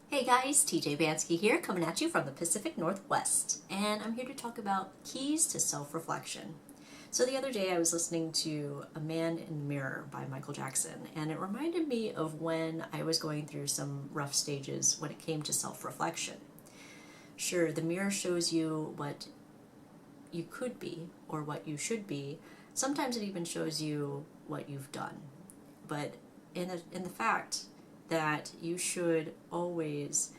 Hey guys, TJ Banski here, coming at you from the Pacific Northwest, and I'm here to talk about keys to self-reflection. So the other day I was listening to A Man in the Mirror by Michael Jackson, and it reminded me of when I was going through some rough stages when it came to self-reflection. Sure, the mirror shows you what you could be or what you should be. Sometimes it even shows you what you've done. But in the fact that you should always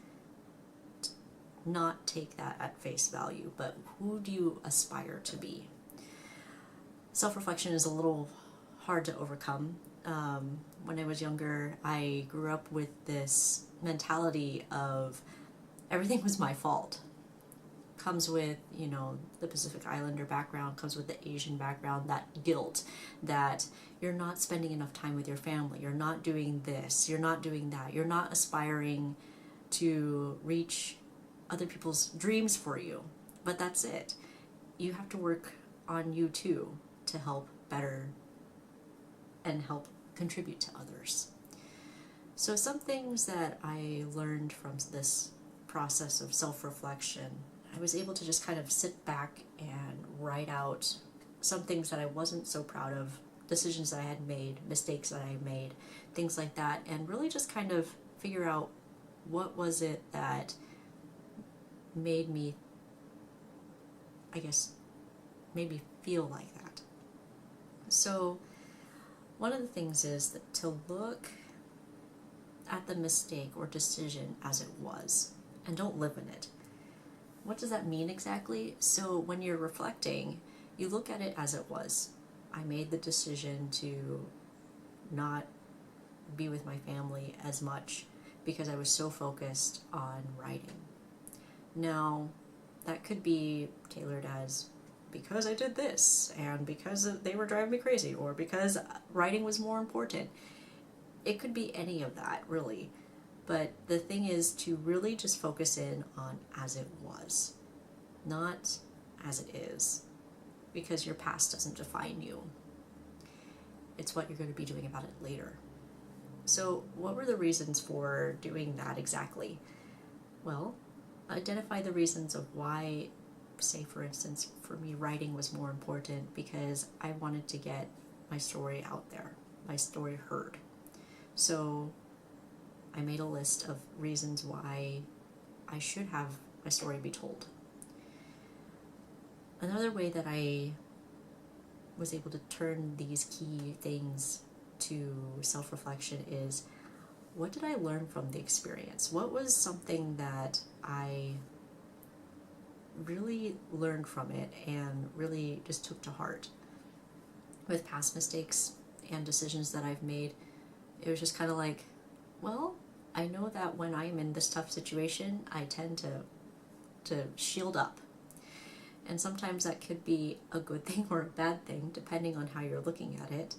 not take that at face value, but who do you aspire to be? Self-reflection is a little hard to overcome. When I was younger, I grew up with this mentality of everything was my fault. Comes with, the Pacific Islander background, comes with the Asian background, that guilt that you're not spending enough time with your family, you're not doing this, you're not doing that, you're not aspiring to reach other people's dreams for you. But that's it. You have to work on you too to help better and help contribute to others. So some things that I learned from this process of self-reflection, I was able to just kind of sit back and write out some things that I wasn't so proud of, decisions that I had made, mistakes that I made, things like that, and really just kind of figure out what was it that made me, made me feel like that. So one of the things is that to look at the mistake or decision as it was and don't live in it. What does that mean exactly? So when you're reflecting, you look at it as it was. I made the decision to not be with my family as much because I was so focused on writing. Now, that could be tailored as because I did this, and because they were driving me crazy, or because writing was more important. It could be any of that, really. But the thing is to really just focus in on as it was, not as it is, because your past doesn't define you. It's what you're going to be doing about it later. So what were the reasons for doing that exactly? Well, identify the reasons of why, say for instance, for me writing was more important because I wanted to get my story out there, my story heard. So I made a list of reasons why I should have my story be told. Another way that I was able to turn these key things to self-reflection is, what did I learn from the experience? What was something that I really learned from it and really just took to heart? With past mistakes and decisions that I've made, it was just kind of like, well, I know that when I'm in this tough situation, I tend to shield up. And sometimes that could be a good thing or a bad thing, depending on how you're looking at it.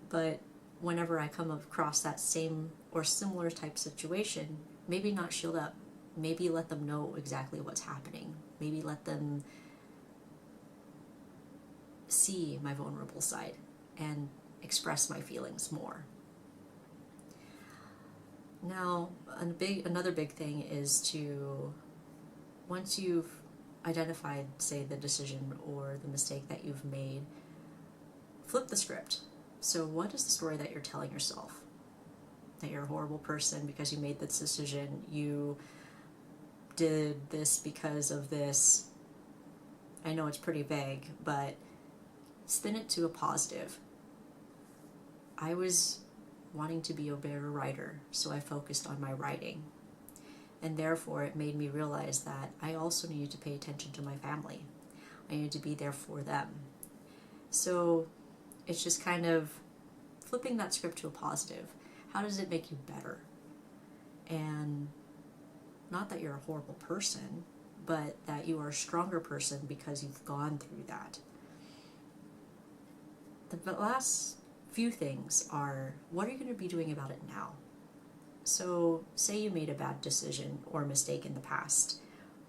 But whenever I come across that same or similar type situation, maybe not shield up, maybe let them know exactly what's happening. Maybe let them see my vulnerable side and express my feelings more. Now, another big thing is to, once you've identified, say, the decision or the mistake that you've made, flip the script. So what is the story that you're telling yourself? That you're a horrible person because you made this decision, you did this because of this. I know it's pretty vague, but spin it to a positive. I was wanting to be a better writer, so I focused on my writing. And therefore it made me realize that I also needed to pay attention to my family. I needed to be there for them. So it's just kind of flipping that script to a positive. How does it make you better? And not that you're a horrible person, but that you are a stronger person because you've gone through that. The last few things are, what are you going to be doing about it now? So say you made a bad decision or mistake in the past.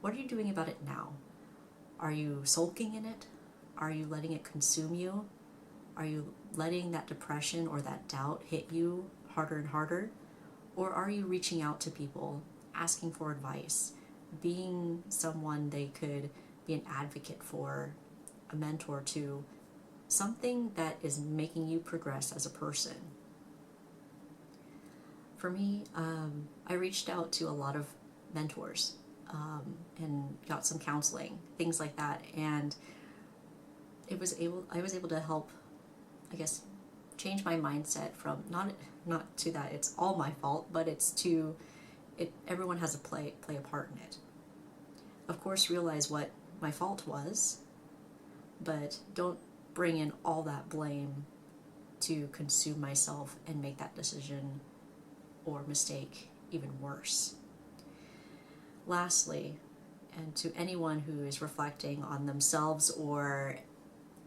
What are you doing about it now? Are you sulking in it? Are you letting it consume you? Are you letting that depression or that doubt hit you harder and harder? Or are you reaching out to people asking for advice, being someone they could be an advocate for, a mentor to, something that is making you progress as a person. For me, I reached out to a lot of mentors and got some counseling, things like that, and I was able to help, I guess, change my mindset from not to that it's all my fault, but it's to it. Everyone has a play a part in it. Of course, realize what my fault was, but don't bring in all that blame to consume myself and make that decision or mistake even worse. Lastly, and to anyone who is reflecting on themselves or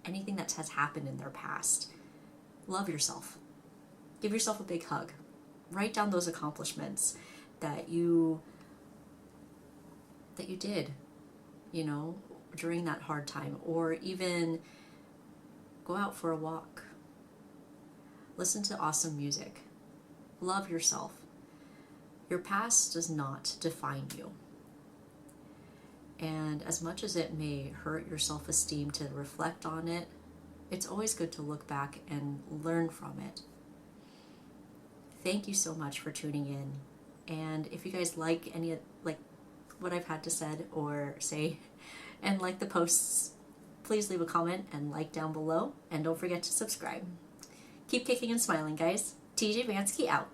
anything that has happened in their past, love yourself. Give yourself a big hug. Write down those accomplishments that you did, during that hard time, or even go out for a walk. Listen to awesome music. Love yourself. Your past does not define you. And as much as it may hurt your self-esteem to reflect on it, it's always good to look back and learn from it. Thank you so much for tuning in. And if you guys like what I've had to said or say and like the posts, please leave a comment and like down below. And don't forget to subscribe. Keep kicking and smiling, guys. TJ Banski out.